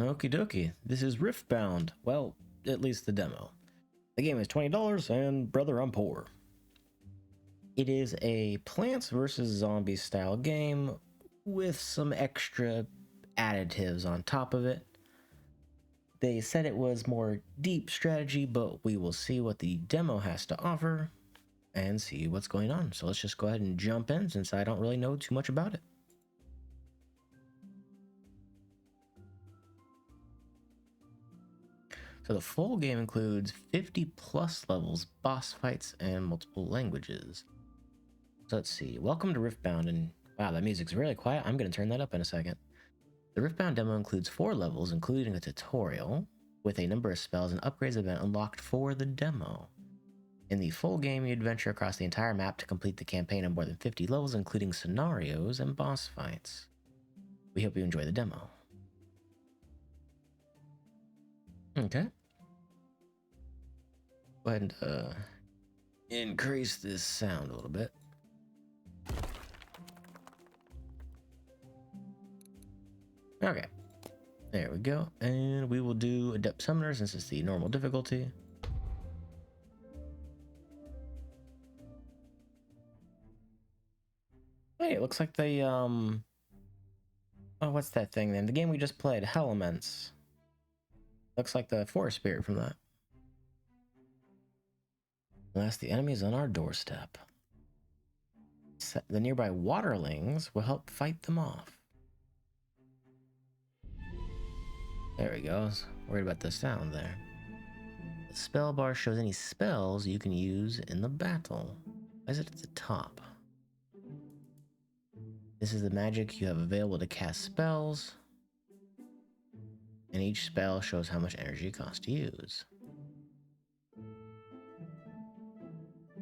Okie dokie. This is Riftbound. Well, at least the demo. The game is $20, and brother, I'm poor. It is a Plants vs. Zombies style game with some extra additives on top of it. They said it was more deep strategy, but we will see what the demo has to offer and see what's going on. So let's just go ahead and jump in since I don't really know too much about it. So the full game includes 50 plus levels, boss fights, and multiple languages. So let's see. Welcome to Riftbound, and wow, that music's really quiet. I'm going to turn that up in a second. The Riftbound demo includes 4 levels, including a tutorial, with a number of spells and upgrades event unlocked for the demo. In the full game, you adventure across the entire map to complete the campaign of more than 50 levels, including scenarios and boss fights. We hope you enjoy the demo. Okay. Go ahead and increase this sound a little bit. Okay, there we go. And we will do Adept Summoner since it's the normal difficulty. Hey, it looks like they oh, what's that thing then? The game we just played, Elements. Looks like the forest spirit from that. Unless the enemy is on our doorstep. The nearby waterlings will help fight them off. There we go. I was worried about the sound there. The spell bar shows any spells you can use in the battle. Why is it at the top? This is the magic you have available to cast spells. And each spell shows how much energy it costs to use.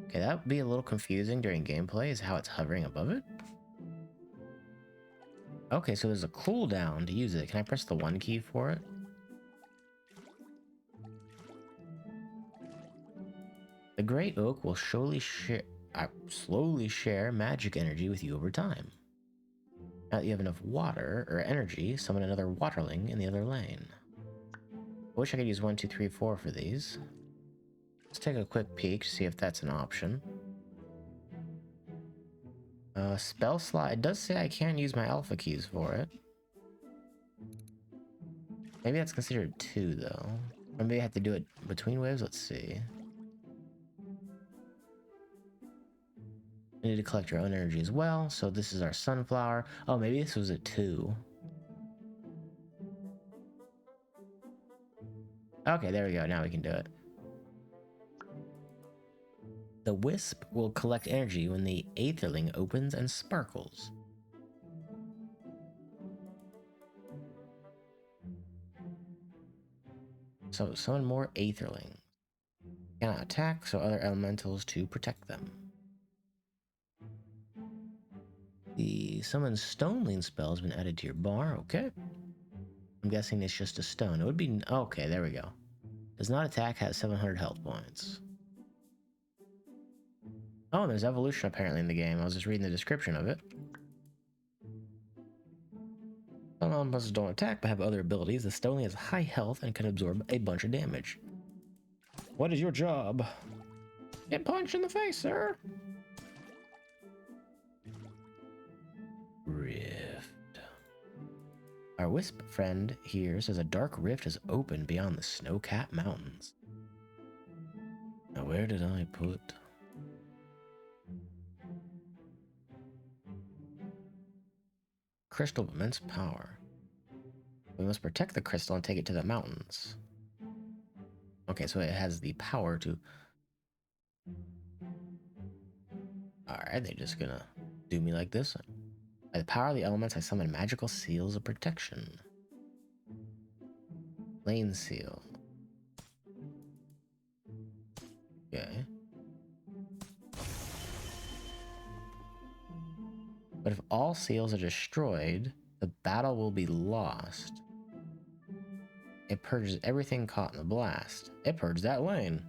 Okay, that would be a little confusing during gameplay, is how it's hovering above it. Okay, so there's a cooldown to use it. Can I press the 1 key for it? The Great Oak will slowly share magic energy with you over time. Now that you have enough water or energy, summon another waterling in the other lane. I wish I could use 1, 2, 3, 4 for these. Let's take a quick peek to see if that's an option. Spell slot. It does say I can't use my alpha keys for it. Maybe that's considered 2 though. Or maybe I have to do it between waves. Let's see. You need to collect your own energy as well. So this is our sunflower. Oh, maybe this was a 2. Okay, there we go. Now we can do it. The wisp will collect energy when the aetherling opens and sparkles. So summon more aetherlings. Cannot attack, so other elementals to protect them. The summon stoneling spell has been added to your bar. Okay. I'm guessing it's just a stone. It would be... Okay, there we go. Does not attack, has 700 health points. Oh, and there's evolution apparently in the game. I was just reading the description of it. Some elementals don't attack but have other abilities. The stoneling has high health and can absorb a bunch of damage. What is your job? Get punched in the face, sir. Rift. Our wisp friend here says a dark rift has opened beyond the snow-capped mountains. Now where did I put... Crystal of immense power. We must protect the crystal and take it to the mountains. Okay, so it has the power to... Alright, they're just gonna do me like this. By the power of the elements, I summon magical seals of protection. Lane seal. Okay. But if all seals are destroyed, the battle will be lost. It purges everything caught in the blast. It purged that lane.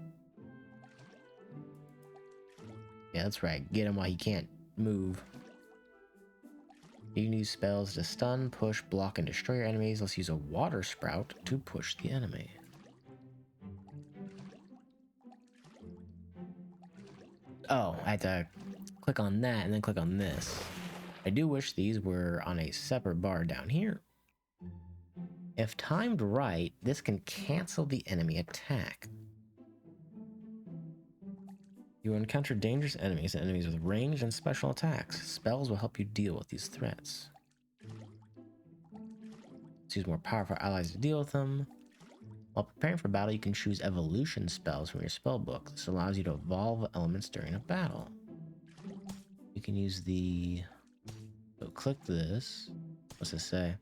Yeah, that's right. Get him while he can't move. You can use spells to stun, push, block, and destroy your enemies. Let's use a water sprout to push the enemy. Oh, I had to click on that and then click on this. I do wish these were on a separate bar down here. If timed right, this can cancel the enemy attack. You will encounter dangerous enemies and enemies with ranged and special attacks. Spells will help you deal with these threats. Let's use more powerful allies to deal with them. While preparing for battle, you can choose evolution spells from your spellbook. This allows you to evolve elements during a battle. You can use the... So click this. What's this say?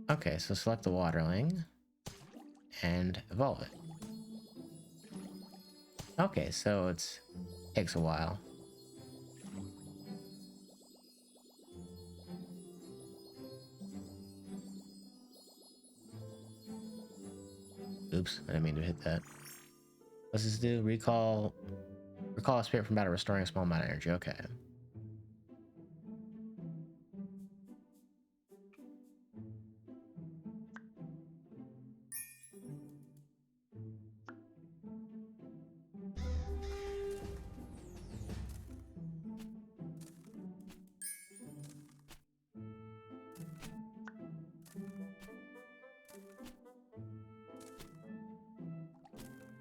Okay, so select the waterling and evolve it. Okay, so it takes a while. Oops, I didn't mean to hit that. What's this do? Recall a spirit from battle, restoring a small amount of energy. Okay.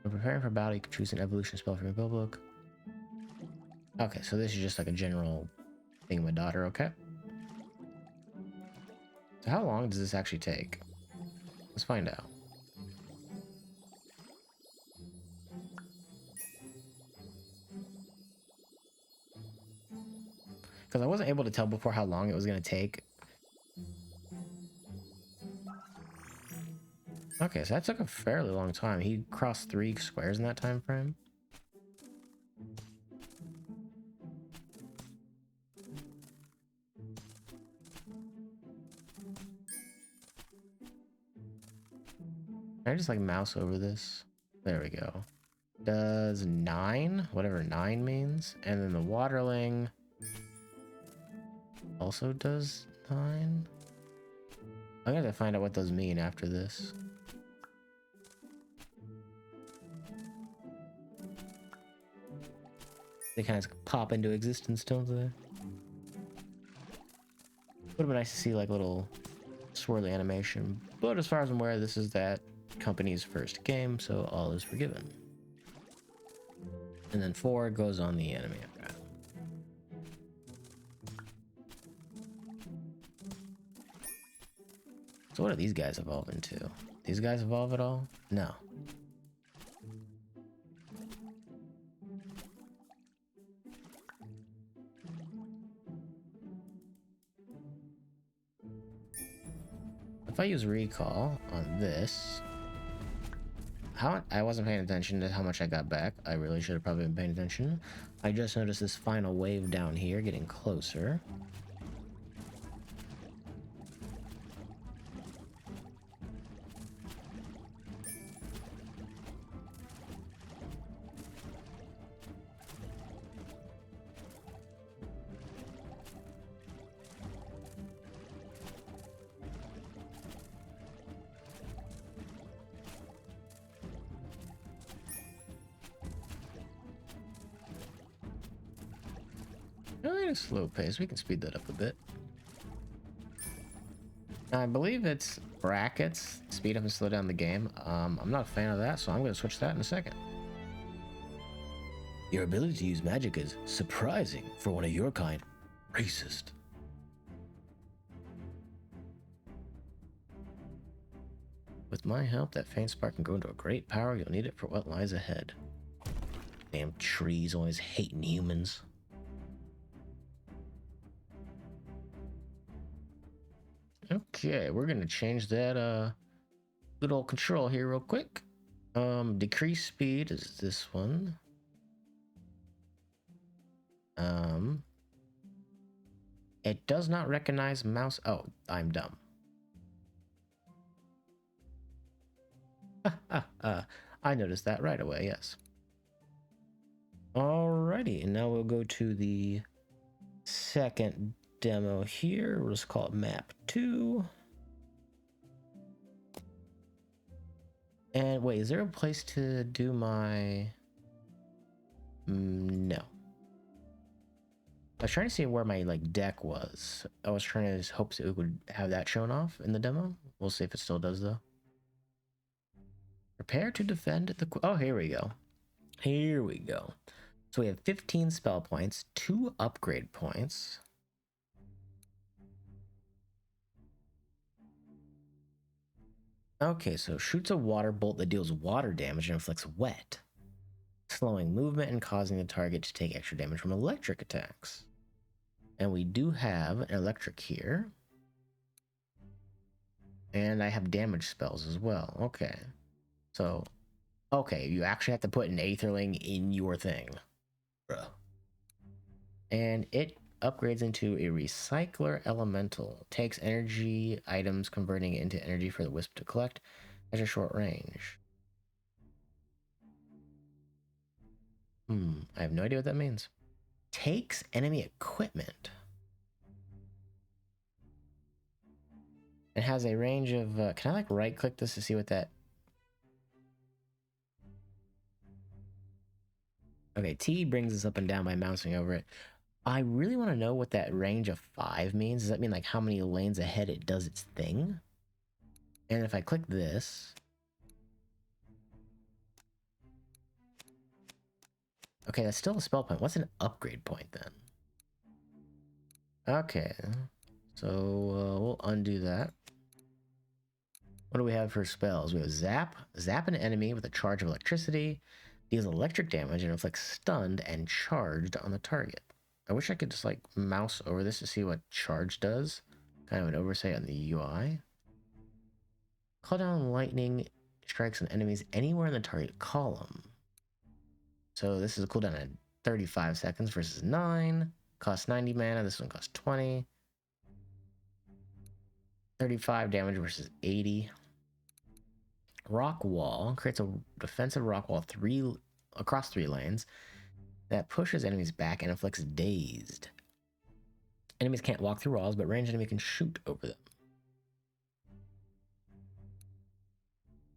When preparing for battle, you can choose an evolution spell from your spellbook. Okay, so this is just like a general thing with daughter, okay? So how long does this actually take? Let's find out. Because I wasn't able to tell before how long it was going to take. Okay, so that took a fairly long time. He crossed 3 squares in that time frame. Can I just like mouse over this? There we go. Does 9, whatever 9 means. And then the waterling also does 9. I'm gonna find out what those mean after this. They kind of pop into existence, don't they? Would have been nice to see like a little swirly animation, but as far as I'm aware, this is that company's first game, so all is forgiven. And then 4 goes on the enemy. Okay. So what do these guys evolve into? These guys evolve at all? No. If I use recall on this, I wasn't paying attention to how much I got back. I really should have probably been paying attention. I just noticed this final wave down here getting closer. Really a slow pace. We can speed that up a bit. I believe it's brackets, speed up and slow down the game. I'm not a fan of that, so I'm going to switch that in a second. Your ability to use magic is surprising for one of your kind. Racist. With my help, that faint spark can grow into a great power. You'll need it for what lies ahead. Damn trees always hating humans. Okay, we're gonna change that good old control here real quick. Decrease speed is this one. It does not recognize mouse. Oh, I'm dumb. I noticed that right away, yes. Alrighty, and now we'll go to the second demo here. We'll just call it map 2. And wait, is there a place to do my... No. I was trying to see where my like deck was. I was trying to hope it would have that shown off in the demo. We'll see if it still does though. Prepare to defend the... Oh, here we go. Here we go. So we have 15 spell points, 2 upgrade points. Okay, so shoots a water bolt that deals water damage and inflicts wet, slowing movement and causing the target to take extra damage from electric attacks. And we do have an electric here. And I have damage spells as well. Okay. So, okay, you actually have to put an Aetherling in your thing. Bruh. And it upgrades into a recycler elemental. Takes energy items, converting it into energy for the wisp to collect. Has a short range. I have no idea what that means. Takes enemy equipment. It has a range of... can I like right click this to see what that... Okay, T brings us up and down by mousing over it. I really want to know what that range of 5 means. Does that mean like how many lanes ahead it does its thing? And if I click this... Okay, that's still a spell point. What's an upgrade point then? Okay, so we'll undo that. What do we have for spells? We have Zap. Zap an enemy with a charge of electricity. Deals electric damage and inflicts stunned and charged on the target. I wish I could just like mouse over this to see what charge does. Kind of an oversight on the UI. Call down lightning strikes on enemies anywhere in the target column. So this is a cooldown at 35 seconds versus 9. Costs 90 mana. This one costs 20. 35 damage versus 80. Rock Wall creates a defensive rock wall across 3 lanes that pushes enemies back and inflicts dazed. Enemies can't walk through walls, but ranged enemy can shoot over them.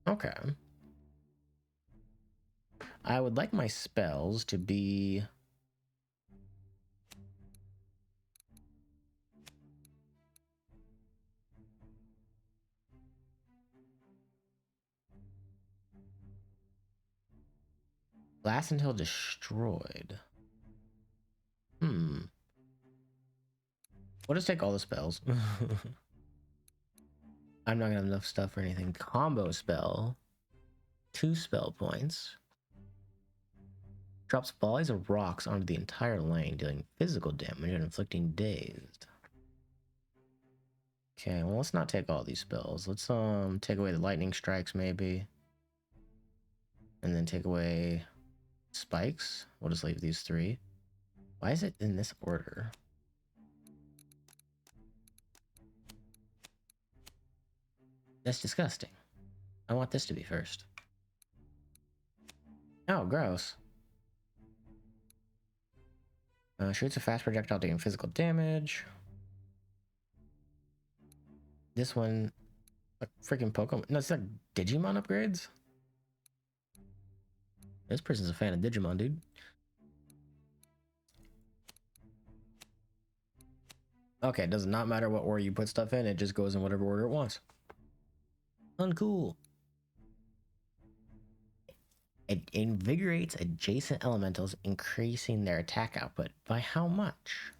Okay. I would like my spells to be... Last until destroyed. We'll just take all the spells. I'm not gonna have enough stuff for anything. Combo spell. 2 spell points. Drops volleys of rocks onto the entire lane, dealing physical damage and inflicting dazed. Okay, well let's not take all these spells. Let's take away the lightning strikes maybe. And then take away spikes. We'll just leave these 3. Why is it in this order? That's disgusting. I want this to be first. Oh, gross. Shoots a fast projectile dealing physical damage. This one, like freaking Pokemon. No, it's like Digimon upgrades. This person's a fan of Digimon, dude. Okay, it does not matter what order you put stuff in, it just goes in whatever order it wants. Uncool. It invigorates adjacent elementals, increasing their attack output. By how much?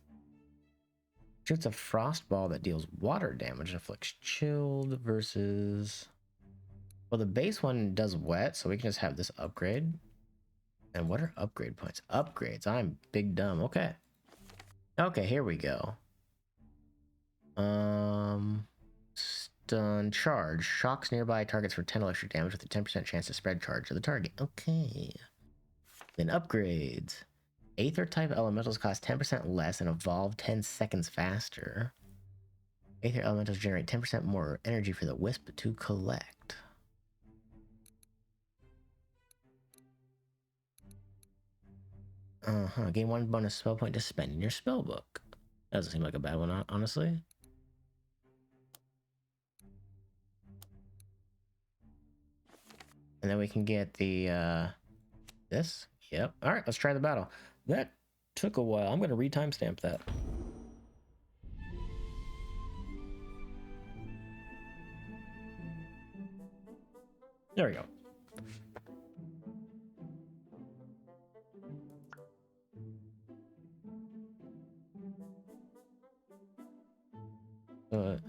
Shoots a frost ball that deals water damage, inflicts chilled versus... Well, the base one does wet, so we can just have this upgrade. And what are upgrade points? Upgrades. I'm big dumb. Okay. Okay, here we go. Stun charge. Shocks nearby targets for 10 electric damage with a 10% chance to spread charge to the target. Okay. Then upgrades. Aether type elementals cost 10% less and evolve 10 seconds faster. Aether elementals generate 10% more energy for the wisp to collect. Gain 1 bonus spell point to spend in your spellbook. Doesn't seem like a bad one, honestly. And then we can get the, this. Yep. All right, let's try the battle. That took a while. I'm going to re-timestamp that. There we go.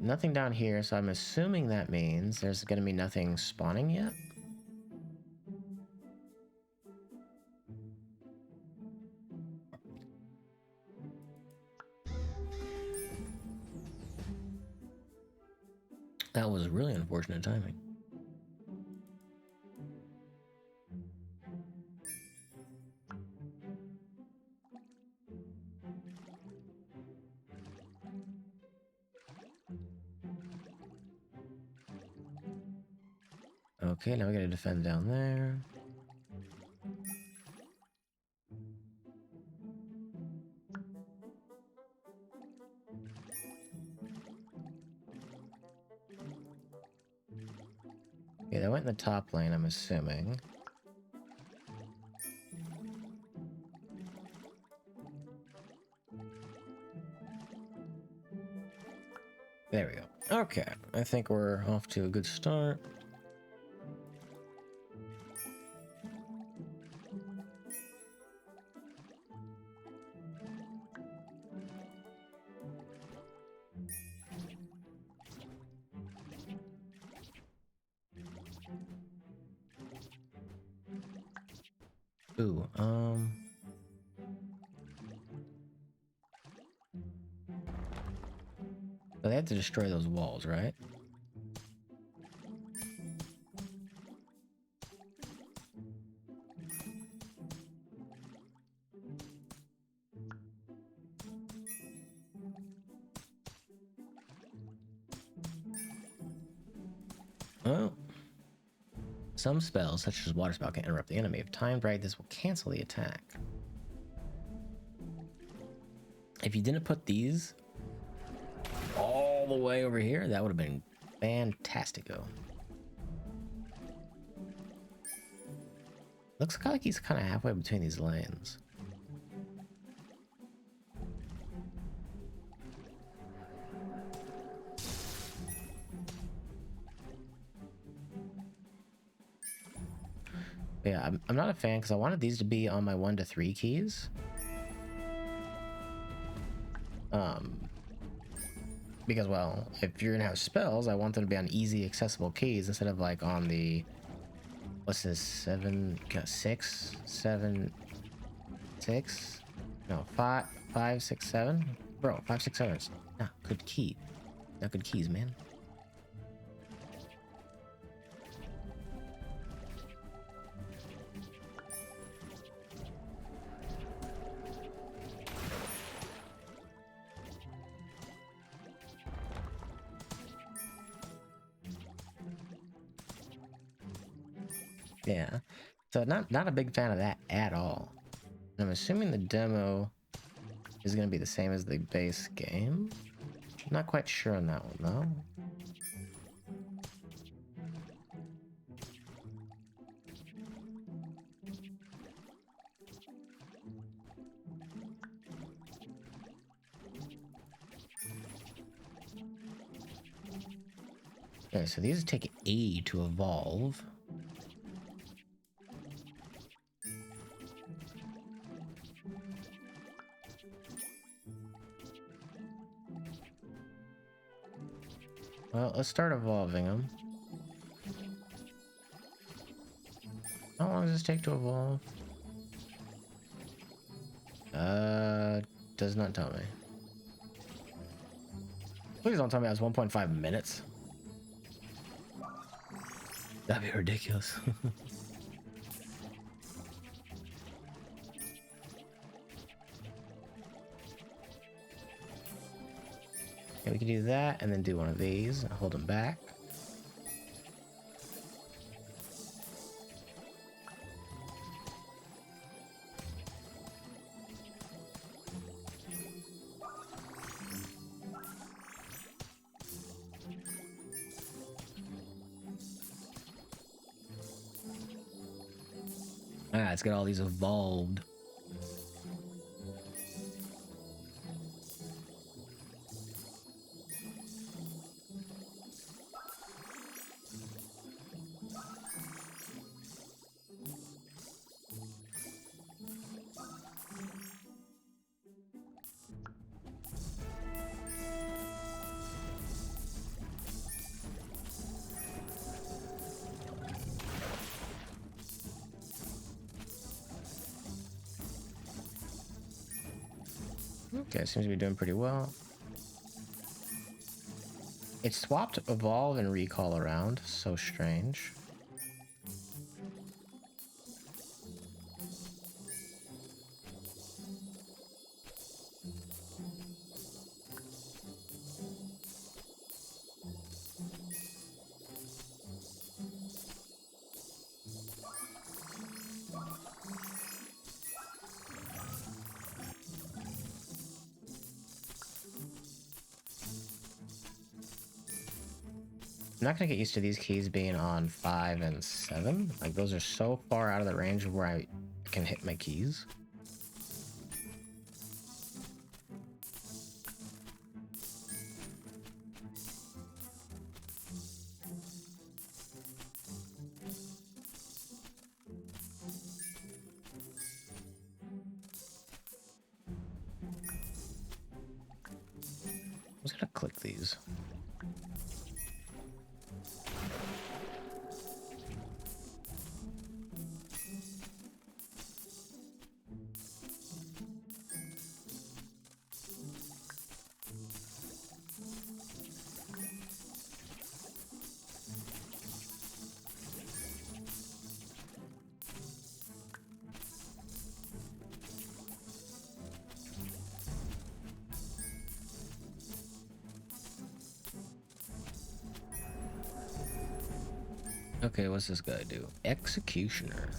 Nothing down here, so I'm assuming that means there's going to be nothing spawning yet. That was really unfortunate timing. Okay, now we gotta defend down there. Yeah, that went in the top lane, I'm assuming. There we go. Okay, I think we're off to a good start. Ooh, so they have to destroy those walls, right? Oh. Some spells, such as Water Spell, can interrupt the enemy. If timed right, this will cancel the attack. If you didn't put these all the way over here, that would have been fantastico. Looks like he's kind of halfway between these lanes. But yeah, I'm not a fan because I wanted these to be on my 1 to 3 keys. Because, well, if you're gonna have spells, I want them to be on easy, accessible keys instead of like on the, what's this, 7, 6, 7, 6, no, 5, 5, 6, 7, bro, 5, 6, 7 is not good key, not good keys, man. Yeah, so not a big fan of that at all. And I'm assuming the demo is going to be the same as the base game. Not quite sure on that one though. Okay, so these take A to evolve. Well, let's start evolving them. How long does this take to evolve? Does not tell me. Please don't tell me that was 1.5 minutes. That'd be ridiculous. Okay, we can do that and then do one of these and hold them back. Ah, it's got all these evolved. Okay, seems to be doing pretty well. It swapped evolve and recall around. So strange. I'm not gonna get used to these keys being on 5 and 7. Like, those are so far out of the range of where I can hit my keys. I'm just gonna click these. Okay, what's this guy do? Executioner.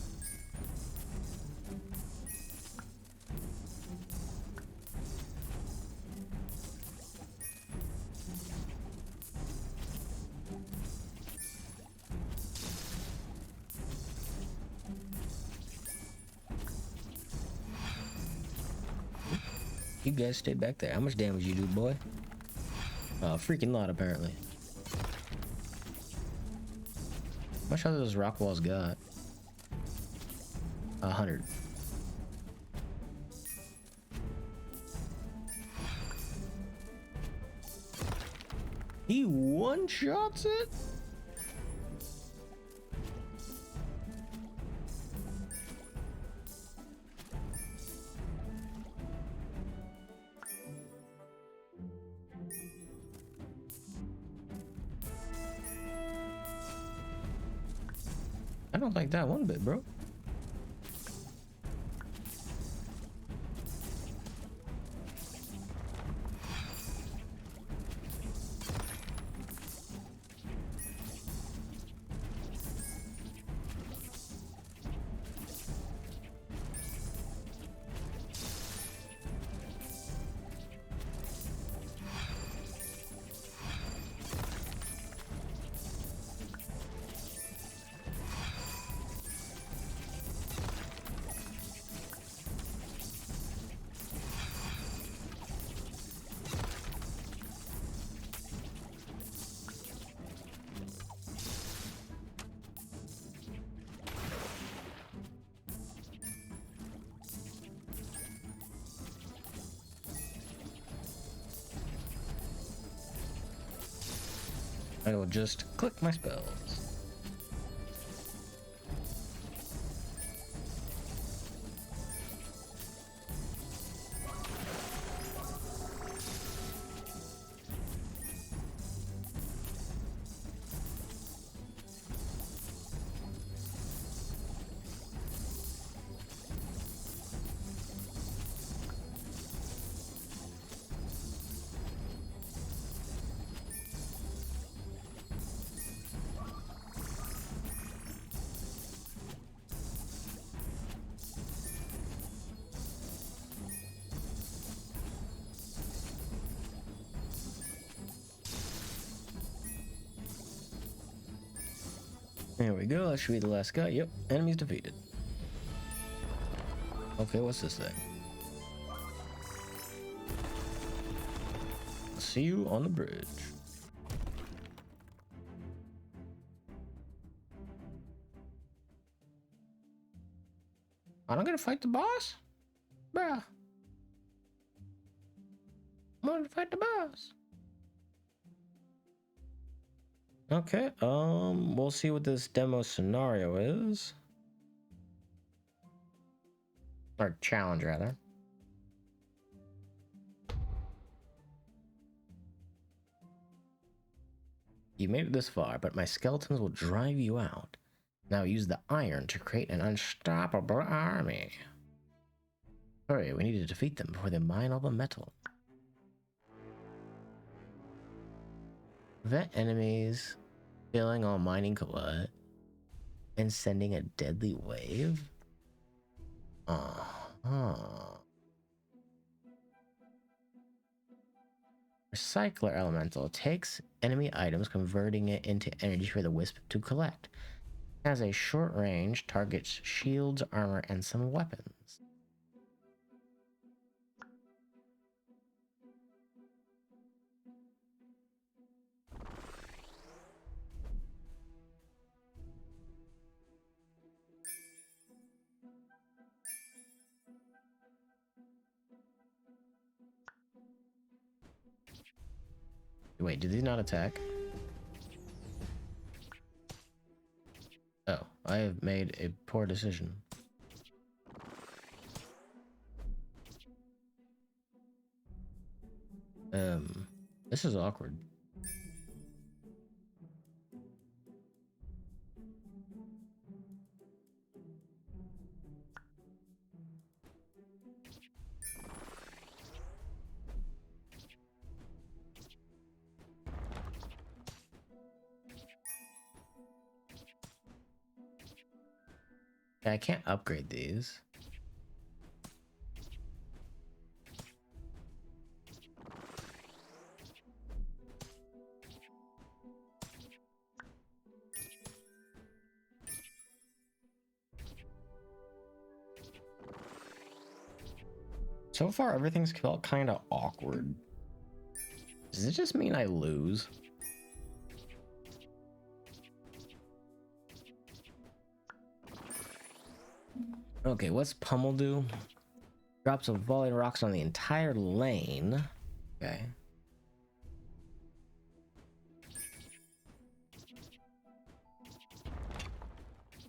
You guys stay back there. How much damage you do, boy? A freaking lot, apparently. How much of those rock walls got? 100. He one-shots it? I don't like that one bit, bro. I will just click my spells. There we go, that should be the last guy. Yep, enemies defeated. Okay, what's this thing? See you on the bridge. I'm gonna fight the boss? Bruh. I'm gonna fight the boss. Okay, we'll see what this demo scenario is. Or challenge, rather. You made it this far, but my skeletons will drive you out. Now use the iron to create an unstoppable army. Hurry, we need to defeat them before they mine all the metal. Prevent enemies filling all mining what? And sending a deadly wave? Recycler elemental takes enemy items, converting it into energy for the wisp to collect. Has a short range, targets shields, armor, and some weapons. Wait, did these not attack? Oh, I have made a poor decision. This is awkward. I can't upgrade these. So far, everything's felt kind of awkward. Does it just mean I lose? Okay, what's Pummel do? Drops a volley of rocks on the entire lane. Okay.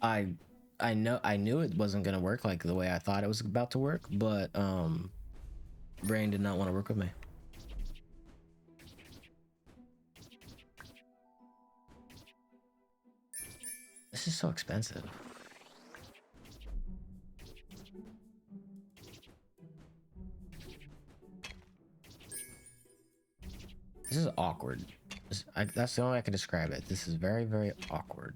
I knew it wasn't gonna work like the way I thought it was about to work, but brain did not want to work with me. This is so expensive. This is awkward. That's the only way I can describe it. This is very, very awkward.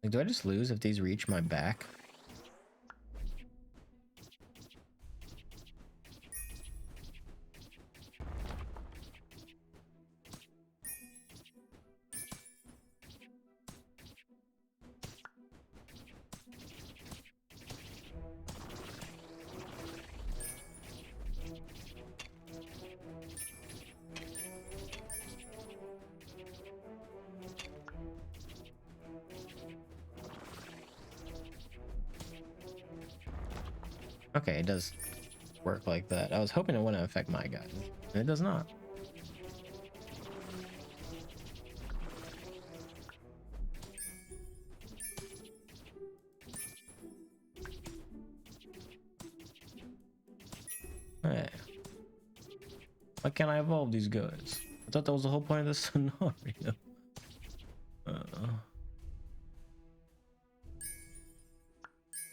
Like, do I just lose if these reach my back? Okay, it does work like that. I was hoping it wouldn't affect my guys, and it does not. Hey. Why can't I evolve these guys? I thought that was the whole point of this scenario.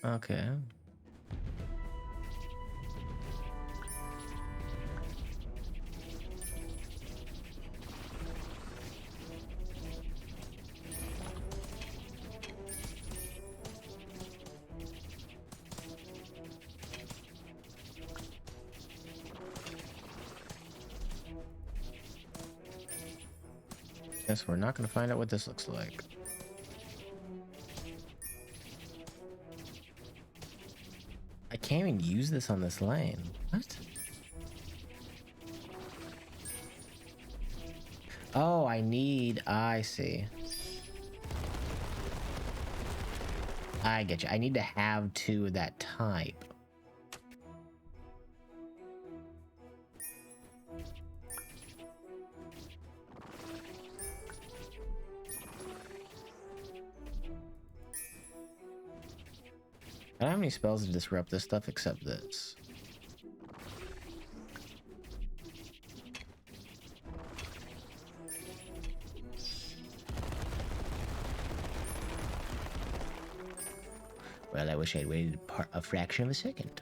Okay. Guess we're not gonna find out what this looks like. I can't even use this on this lane. What? Oh, I see. I get you. I need to have two of that type. I don't have any spells to disrupt this stuff except this. Well, I wish I'd waited a fraction of a second.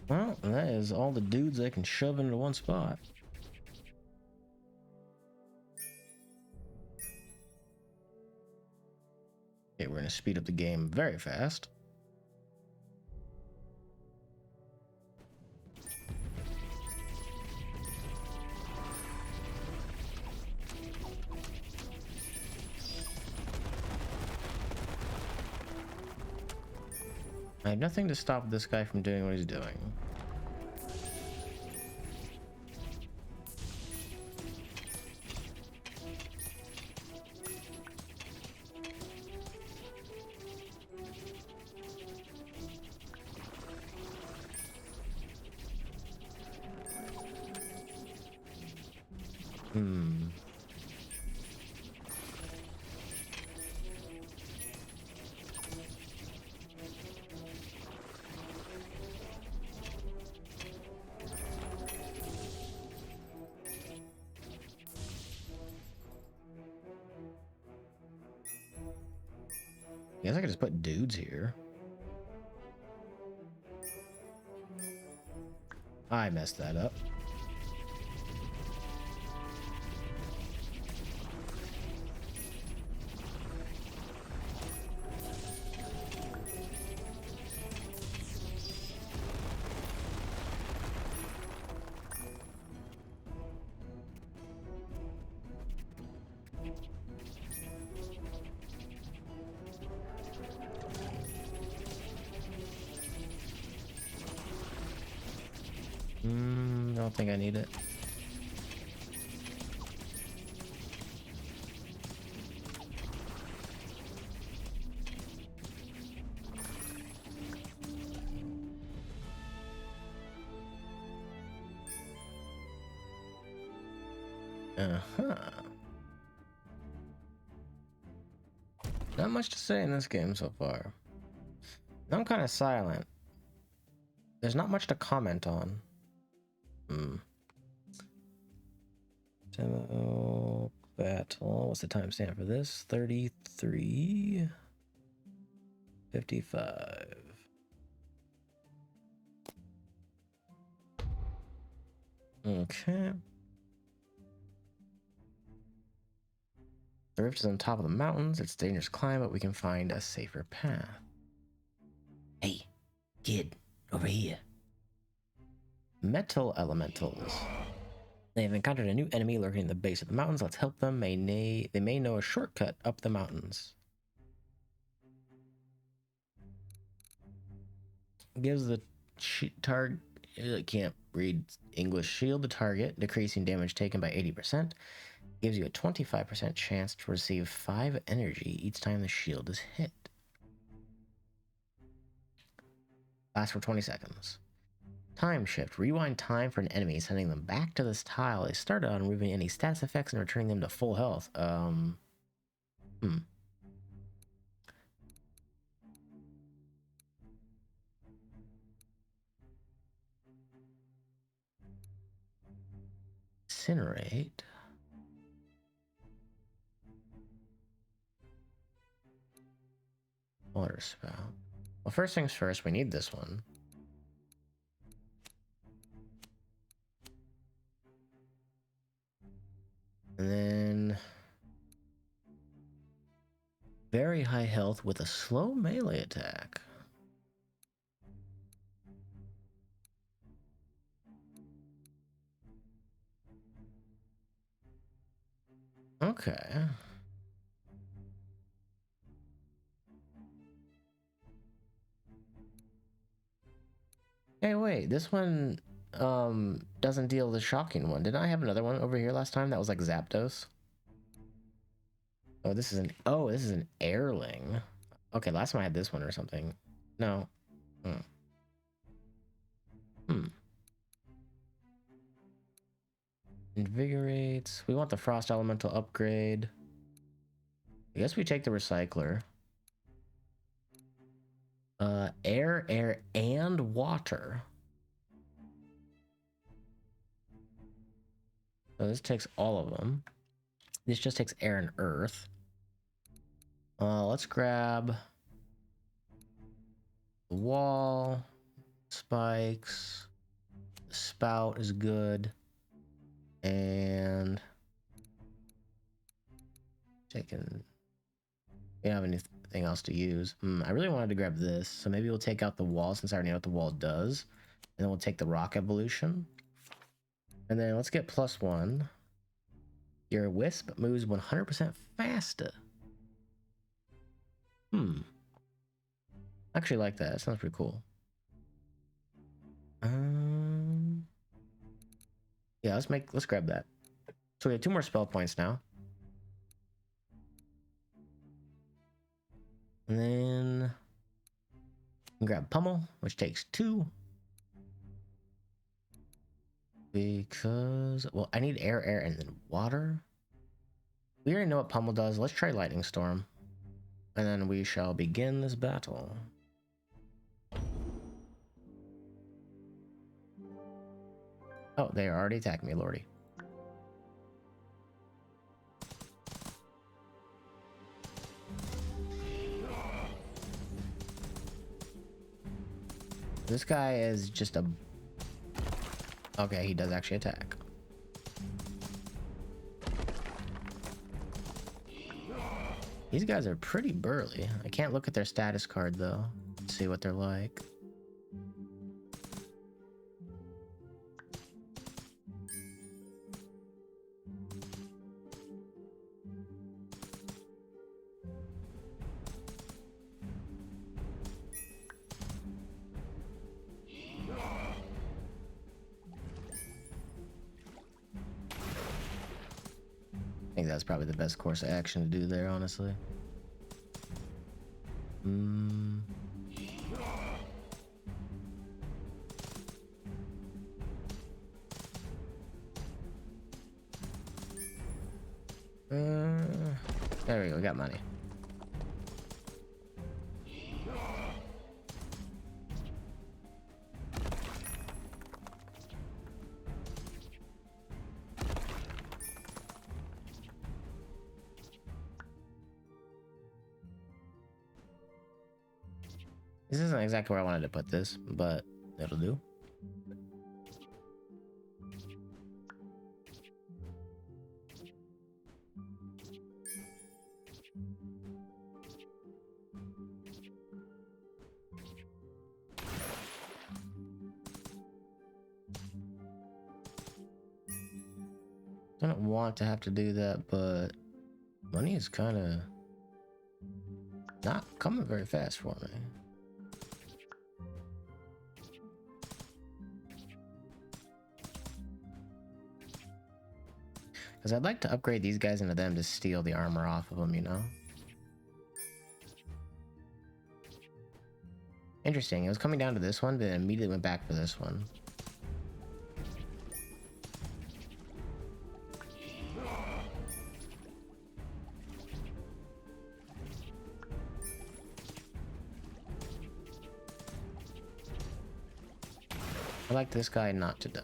Well, that is all the dudes I can shove into one spot. Okay, we're gonna speed up the game very fast. I have nothing to stop this guy from doing what he's doing. I guess I could just put dudes here. I messed that up. I don't think I need it. Not much to say in this game so far. I'm kind of silent. There's not much to comment on. Demo battle. What's the timestamp for this? 33:55. Okay. The rift is on top of the mountains. It's a dangerous climb, but we can find a safer path. Hey, kid, over here. Metal elementals. They have encountered a new enemy lurking in the base of the mountains. Let's help them. They may know a shortcut up the mountains. Gives the target, can't read English, shield the target, decreasing damage taken by 80%. Gives you a 25% chance to receive 5 energy each time the shield is hit. Lasts for 20 seconds. Time shift. Rewind time for an enemy, sending them back to this tile they started on, removing any status effects and returning them to full health. Incinerate. Water spout. Well, first things first, we need this one. And then very high health with a slow melee attack. Okay. Hey, wait, this one doesn't deal the shocking one. Didn't I have another one over here last time that was like Zapdos? Oh, this is an airling. Okay, last time I had this one or something. No. Invigorates. We want the frost elemental upgrade. I guess we take the recycler. Air, and water. So this takes all of them. This just takes air and earth. Let's grab the wall, spikes, the spout is good, and taking. We don't have anything else to use. I really wanted to grab this, so maybe we'll take out the wall since I already know what the wall does, and then we'll take the rock evolution, and then let's get +1. Your wisp moves 100% faster. I actually like that. It sounds pretty cool. Yeah, let's grab that. So we have 2 more spell points now. And then grab Pummel, which takes 2. Because, well, I need air, and then water. We already know what Pummel does. Let's try Lightning Storm. And then we shall begin this battle. Oh, they are already attacking me, lordy. This guy is just a... Okay, he does actually attack. These guys are pretty burly. I can't look at their status card, though, to see what they're like. I think that's probably the best course of action to do there, honestly. There we go, we got money. This isn't exactly where I wanted to put this, but it'll do. I don't want to have to do that, but money is kind of not coming very fast for me. Because I'd like to upgrade these guys into them to steal the armor off of them, you know? Interesting. It was coming down to this one, but it immediately went back for this one. I like this guy not to die.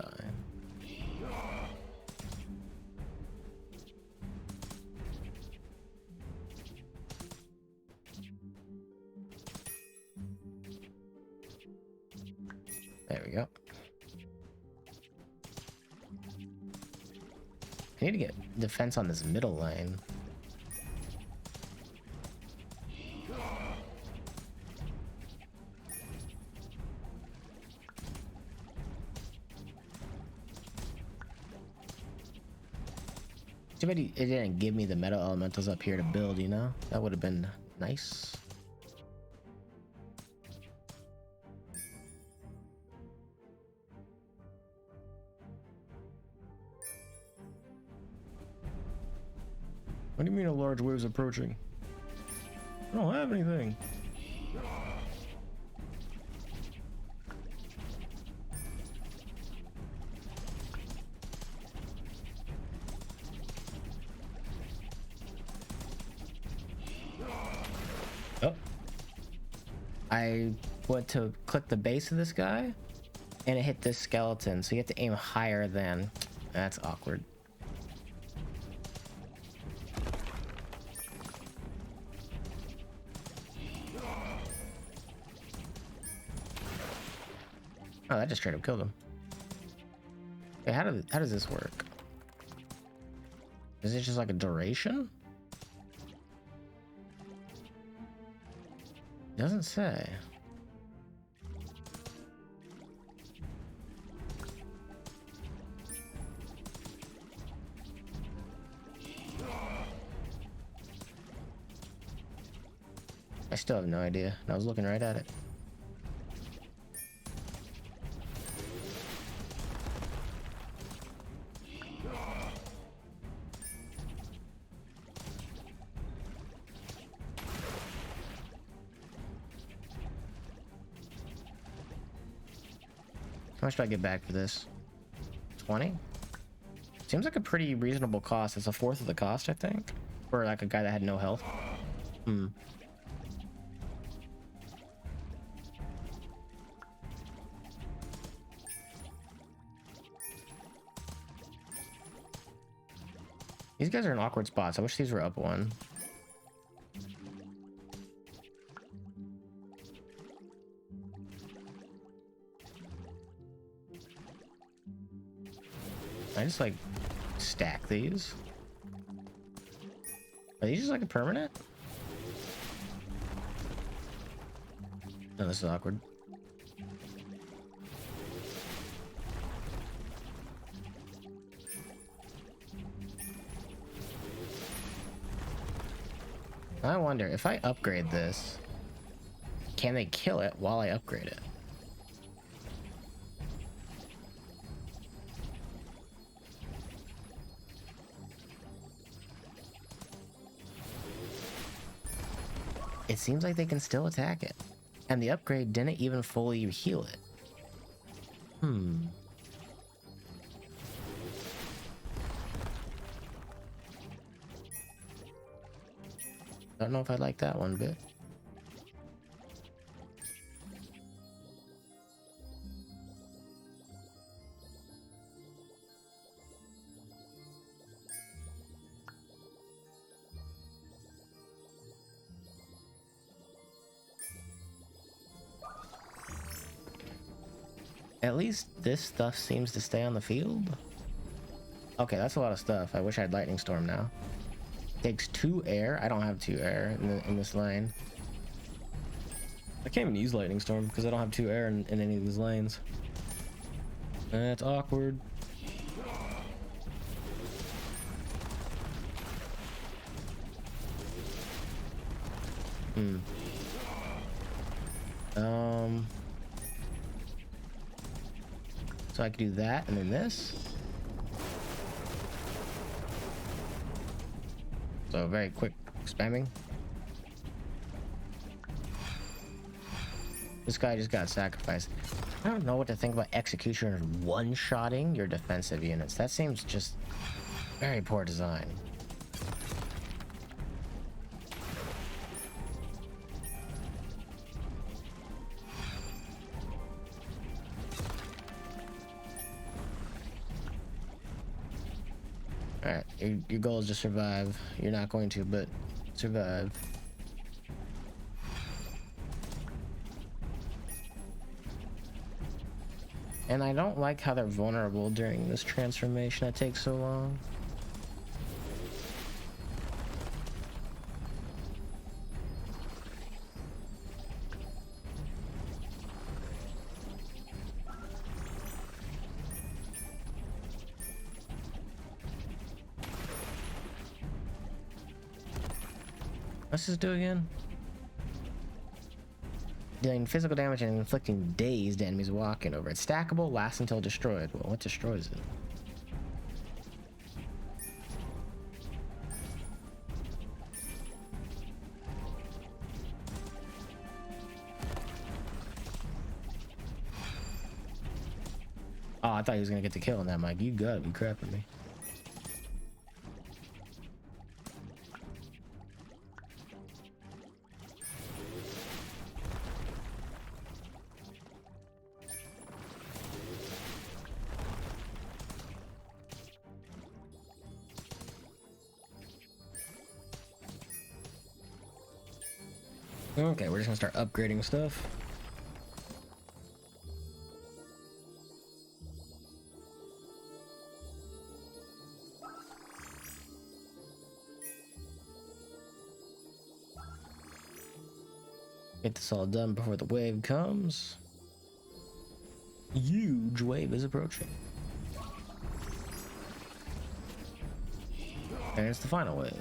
There we go. I need to get defense on this middle lane. Too bad it didn't give me the metal elementals up here to build, you know? That would have been nice. What do you mean a large wave's approaching? I don't have anything. Oh. I went to click the base of this guy and it hit this skeleton, so you have to aim higher than. That's awkward. Oh, that just straight up killed him. Okay, how does this work? Is it just like a duration? Doesn't say. I still have no idea. I was looking right at it. How much do I get back for this? 20? Seems like a pretty reasonable cost. It's a fourth of the cost, I think. For like a guy that had no health. Hmm. These guys are in awkward spots. I wish these were up one. I just like stack these. Are these just like a permanent? No, this is awkward. I wonder if I upgrade this, can they kill it while I upgrade it? It seems like they can still attack it. And the upgrade didn't even fully heal it. Hmm. Don't know if I like that one bit. At least this stuff seems to stay on the field. Okay, that's a lot of stuff. I wish I had Lightning Storm now. Takes 2 air. I don't have 2 air in this lane. I can't even use Lightning Storm because I don't have 2 air in any of these lanes. That's awkward. Hmm. So I could do that and then this. So very quick spamming. This guy just got sacrificed. I don't know what to think about Executioner one-shotting your defensive units. That seems just very poor design. Alright, your goal is to survive. You're not going to, but survive. And I don't like how they're vulnerable during this transformation that takes so long. What's this do again? Dealing physical damage and inflicting dazed enemies walking over it. Stackable, lasts until destroyed. Well, what destroys it? Oh, I thought he was gonna get the kill on that. I'm like, you gotta be crapping me. Okay, we're just gonna start upgrading stuff. Get this all done before the wave comes. Huge wave is approaching. And it's the final wave.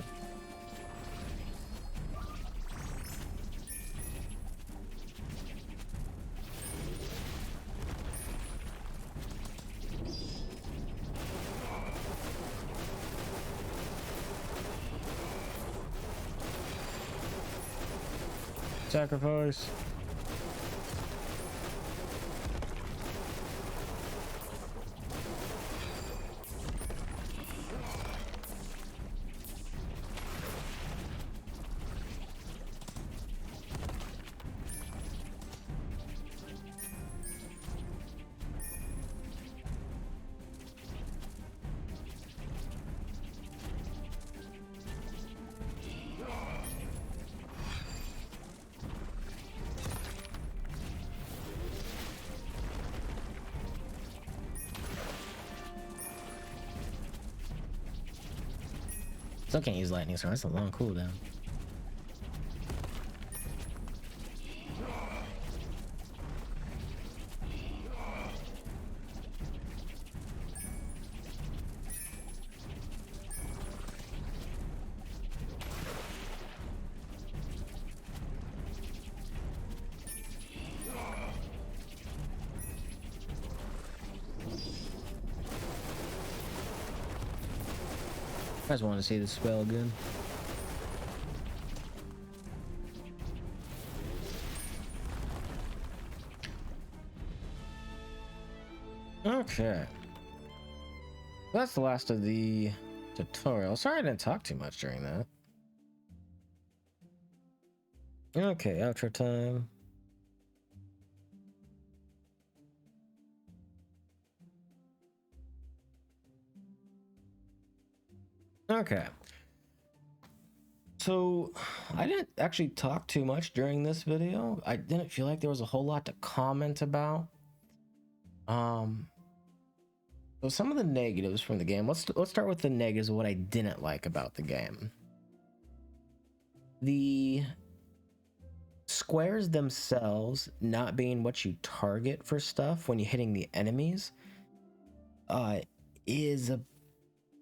Sacrifice. Still can't use lightning, so that's a long cooldown. I just want to see the spell again. Okay. That's the last of the tutorial. Sorry I didn't talk too much during that. Okay, outro time. Okay. So, I didn't actually talk too much during this video. I didn't feel like there was a whole lot to comment about. So some of the negatives from the game. Let's start with the negatives of what I didn't like about the game. The squares themselves not being what you target for stuff when you're hitting the enemies is a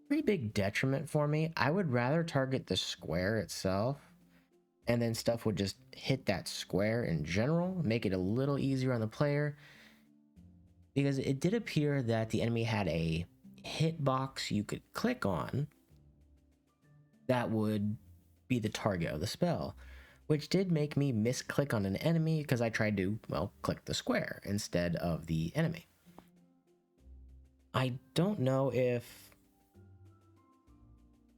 pretty big detriment for me. I would rather target the square itself, and then stuff would just hit that square in general, make it a little easier on the player, because it did appear that the enemy had a hitbox you could click on that would be the target of the spell, which did make me misclick on an enemy because I tried to, well, click the square instead of the enemy. I don't know if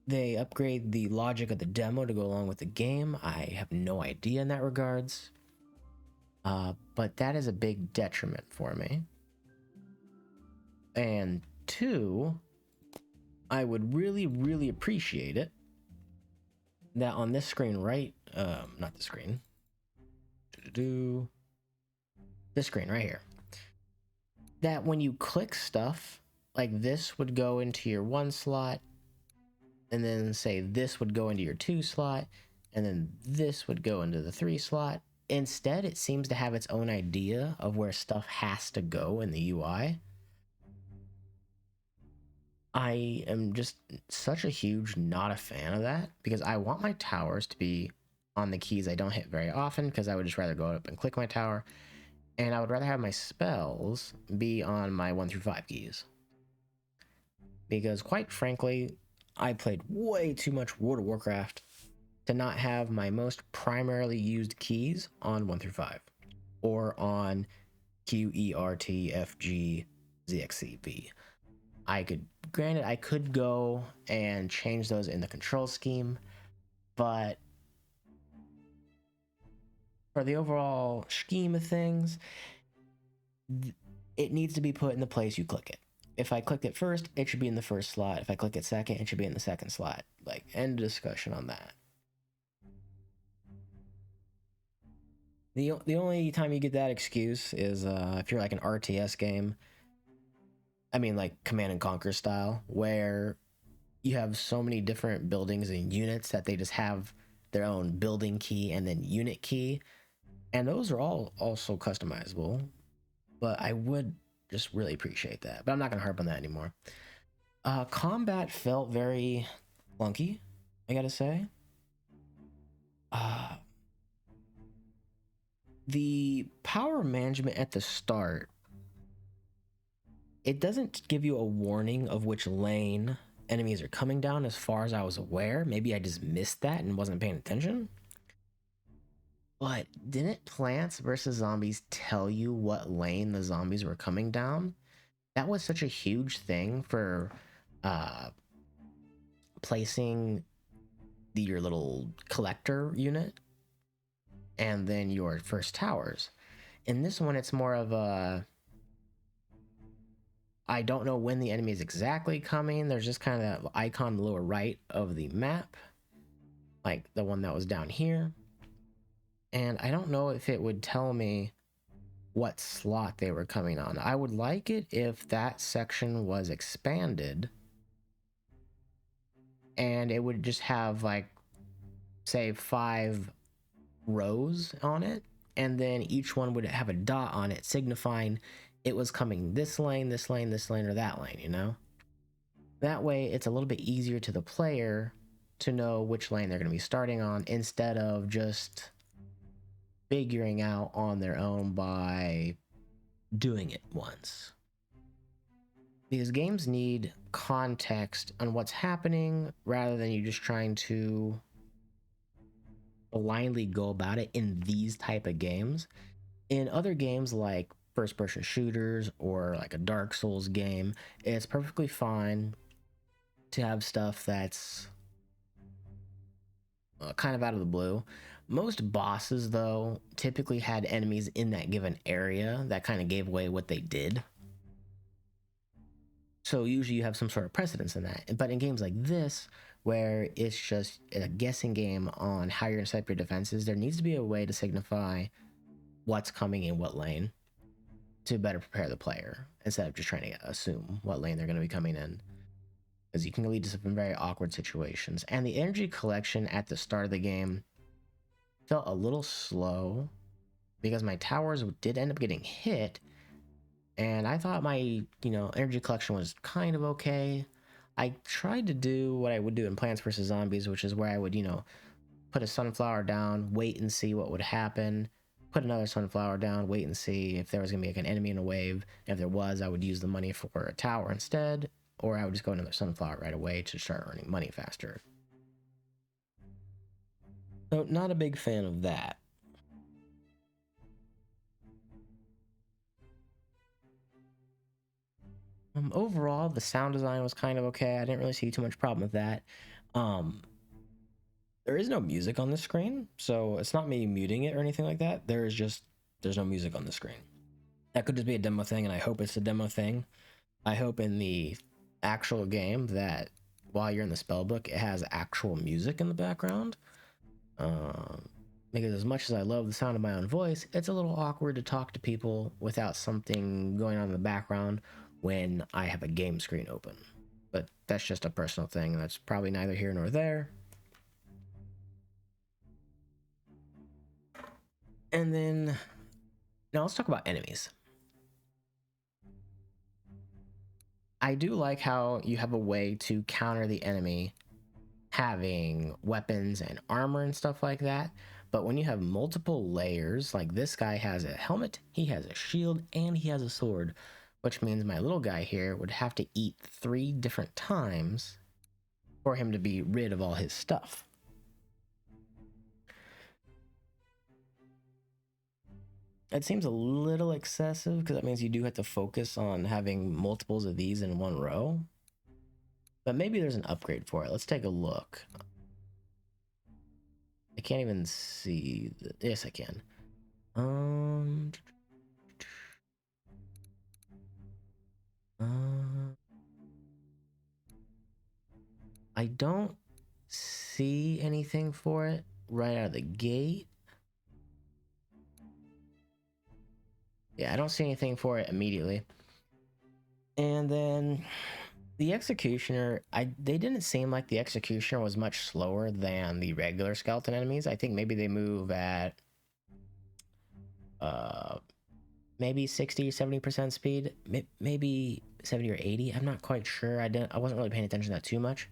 they upgrade the logic of the demo to go along with the game. I have no idea in that regards. But that is a big detriment for me. And two, I would really, really appreciate it that on this screen, right? Not the screen. This screen right here. that when you click stuff, like this would go into your 1 slot, and then say this would go into your 2 slot, and then this would go into the 3 slot. Instead, it seems to have its own idea of where stuff has to go in the UI. I am just such a huge not a fan of that, because I want my towers to be on the keys I don't hit very often, because I would just rather go up and click my tower, and I would rather have my spells be on my 1 through 5 keys. Because quite frankly, I played way too much World of Warcraft to not have my most primarily used keys on 1 through 5, or on Q, E, R, T, F, G, Z, X, C, B. Granted, I could go and change those in the control scheme, but for the overall scheme of things, it needs to be put in the place you click it. If I clicked it first, it should be in the first slot. If I click it second, it should be in the second slot. Like, end of discussion on that. The only time you get that excuse is if you're like an RTS game. I mean, like Command and Conquer style, where you have so many different buildings and units that they just have their own building key and then unit key. And those are all also customizable. But I would just really appreciate that. But I'm not going to harp on that anymore. Combat felt very clunky, I gotta say. The power management at the start, it doesn't give you a warning of which lane enemies are coming down as far as I was aware. Maybe I just missed that and wasn't paying attention. But didn't Plants vs. Zombies tell you what lane the zombies were coming down? That was such a huge thing for placing your little collector unit and then your first towers. In this one, it's more of a, I don't know when the enemy is exactly coming. There's just kind of that icon in the lower right of the map, like the one that was down here. And I don't know if it would tell me what slot they were coming on. I would like it if that section was expanded and it would just have, like, say 5 rows on it, and then each one would have a dot on it signifying it was coming this lane, this lane, this lane, or that lane, you know? That way it's a little bit easier to the player to know which lane they're going to be starting on, instead of just figuring out on their own by doing it once. Because games need context on what's happening rather than you just trying to blindly go about it in these type of games. In other games like first-person shooters or like a Dark Souls game, it's perfectly fine to have stuff that's kind of out of the blue. Most bosses, though, typically had enemies in that given area that kind of gave away what they did. So usually you have some sort of precedence in that. But in games like this, where it's just a guessing game on how you're going to set up your defenses, there needs to be a way to signify what's coming in what lane to better prepare the player, instead of just trying to assume what lane they're going to be coming in. Because you can lead to some very awkward situations. And the energy collection at the start of the game felt a little slow, because my towers did end up getting hit, and I thought my, energy collection was kind of okay. I tried to do what I would do in Plants vs. Zombies, which is where I would, put a sunflower down, wait and see what would happen, put another sunflower down, wait and see if there was going to be like an enemy in a wave. And if there was, I would use the money for a tower instead, or I would just go another sunflower right away to start earning money faster. So, not a big fan of that. Overall, the sound design was kind of okay. I didn't really see too much problem with that. There is no music on the screen, so it's not me muting it or anything like that. There's no music on the screen. That could just be a demo thing, and I hope it's a demo thing. I hope in the actual game that while you're in the spellbook, it has actual music in the background. because as much as I love the sound of my own voice, it's a little awkward to talk to people without something going on in the background when I have a game screen open. But that's just a personal thing. That's probably neither here nor there. And then, now let's talk about enemies. I do like how you have a way to counter the enemy having weapons and armor and stuff like that. But when you have multiple layers, like this guy has a helmet, he has a shield, and he has a sword, which means my little guy here would have to eat 3 different times for him to be rid of all his stuff. It seems a little excessive because that means you do have to focus on having multiples of these in one row. But maybe there's an upgrade for it. Let's take a look. I can't even see. Yes, I can. I don't see anything for it right out of the gate. Yeah, I don't see anything for it immediately. And then the Executioner, they didn't seem like the Executioner was much slower than the regular skeleton enemies. I think maybe they move at maybe 60 or 70% speed, maybe 70 or 80. I'm not quite sure. I wasn't really paying attention to that too much.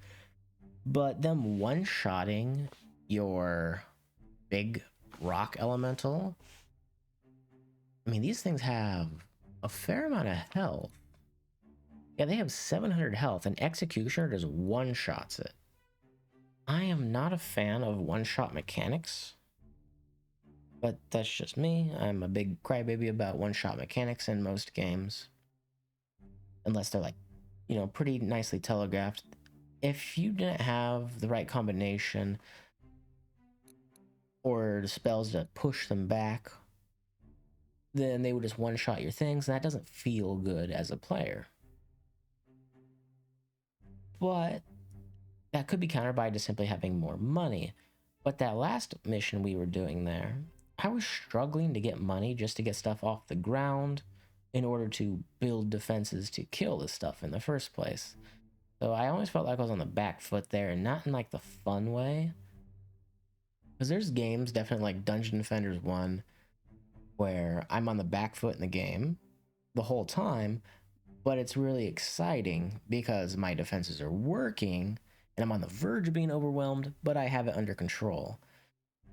But them one-shotting your big rock elemental, I mean, these things have a fair amount of health. Yeah, they have 700 health, and Executioner just one-shots it. I am not a fan of one-shot mechanics, but that's just me. I'm a big crybaby about one-shot mechanics in most games. Unless they're like, you know, pretty nicely telegraphed. If you didn't have the right combination or the spells to push them back, then they would just one-shot your things, and that doesn't feel good as a player. But that could be countered by just simply having more money. But that last mission we were doing there, I was struggling to get money just to get stuff off the ground in order to build defenses to kill this stuff in the first place. So I always felt like I was on the back foot there, and not in like the fun way. Because there's games, definitely like Dungeon Defenders 1, where I'm on the back foot in the game the whole time, but it's really exciting because my defenses are working and I'm on the verge of being overwhelmed, but I have it under control.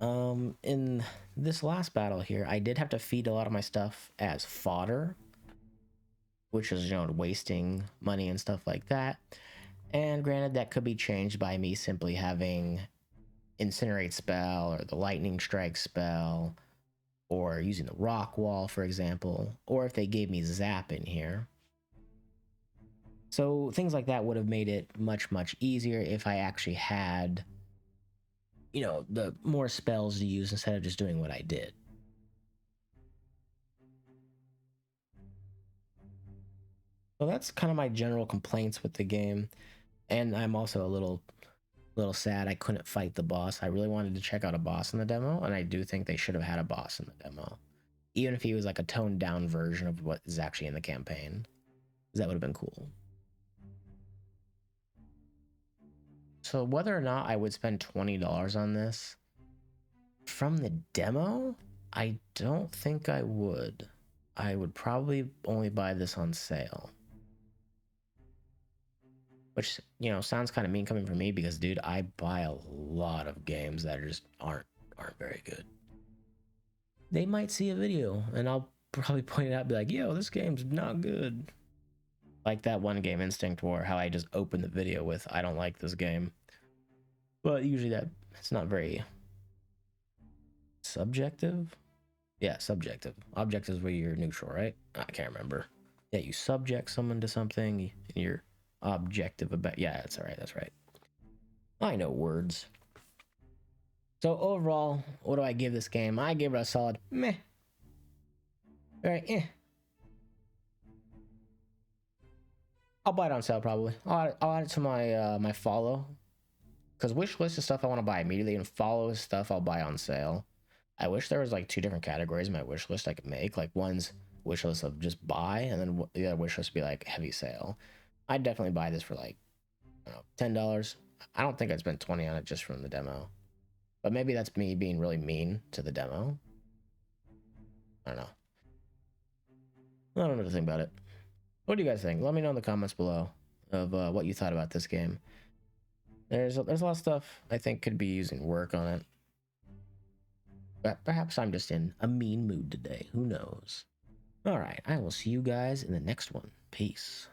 In this last battle here, I did have to feed a lot of my stuff as fodder, which is, you know, wasting money and stuff like that. And granted, that could be changed by me simply having Incinerate spell or the Lightning Strike spell, or using the Rock Wall, for example, or if they gave me Zap in here. So things like that would have made it much, much easier if I actually had, you know, the more spells to use instead of just doing what I did. So that's kind of my general complaints with the game. And I'm also a little sad I couldn't fight the boss. I really wanted to check out a boss in the demo, and I do think they should have had a boss in the demo. Even if he was like a toned down version of what is actually in the campaign. That would have been cool. So whether or not I would spend $20 on this, from the demo, I don't think I would. I would probably only buy this on sale. Which, you know, sounds kind of mean coming from me because, dude, I buy a lot of games that just aren't very good. They might see a video and I'll probably point it out and be like, yo, this game's not good. Like that one game, Instinct War, how I just opened the video with, I don't like this game. But usually it's not very subjective. Yeah, subjective. Objective is where you're neutral, right? I can't remember. Yeah, you subject someone to something, and you're objective about. Yeah, that's all right. That's right. I know words. So overall, what do I give this game? I give it a solid meh. Very eh. I'll buy it on sale probably. I'll add it to my my follow, because wish list is stuff I want to buy immediately, and follow is stuff I'll buy on sale. I wish there was like 2 different categories in my wish list I could make. Like one's wish list of just buy, and then the other wish list would be like heavy sale. I'd definitely buy this for like, I don't know, $10. I don't think I'd spend 20 on it just from the demo. But maybe that's me being really mean to the demo. I don't know. I don't know what to think about it. What do you guys think? Let me know in the comments below of what you thought about this game. There's a lot of stuff I think could be using work on it. But perhaps I'm just in a mean mood today. Who knows? All right, I will see you guys in the next one. Peace.